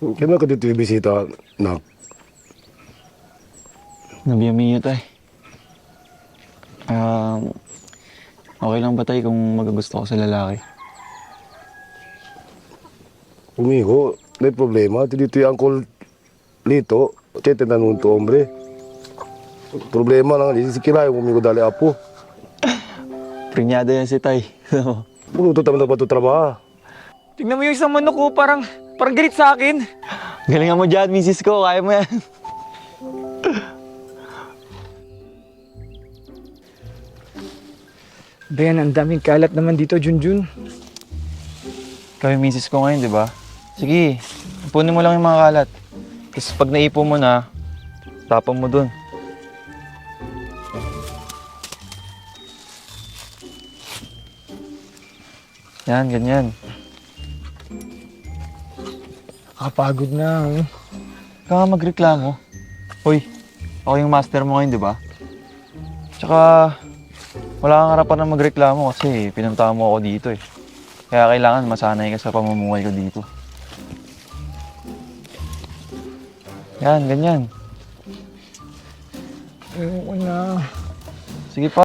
Kailan ka dito ibisita, nak? Nabiyamiyo tay. Okay lang ba tay kung magagusto ko sa lalaki? Umigo, may problema. Dito yung Uncle Lito. Chete na nung to, hombre. Problema lang, si Kiray, umigo dali apo. Prinyado yan si tay. Puno to tayo na ba ito trabaho? Tingnan mo yung isang manok ko, parang galit sa akin. Galingan mo dyan, misis ko. Kaya mo yan. Ben, ang daming kalat naman dito, Junjun. Ikaw yung misis ko ngayon, di ba? Sige, ipunin mo lang yung mga kalat. Tapos pag naipon mo na, tapon mo dun. Yan, ganyan. Nakapagod na. Ikaw nga magreklamo. Hoy, ako yung master mo ngayon, di ba? Tsaka, wala kang harapan na magreklamo kasi pinuntahan mo ako dito eh. Kaya kailangan masanay ka sa pamumuhay ko dito. Yan, ganyan. Ayoko na. Sige pa.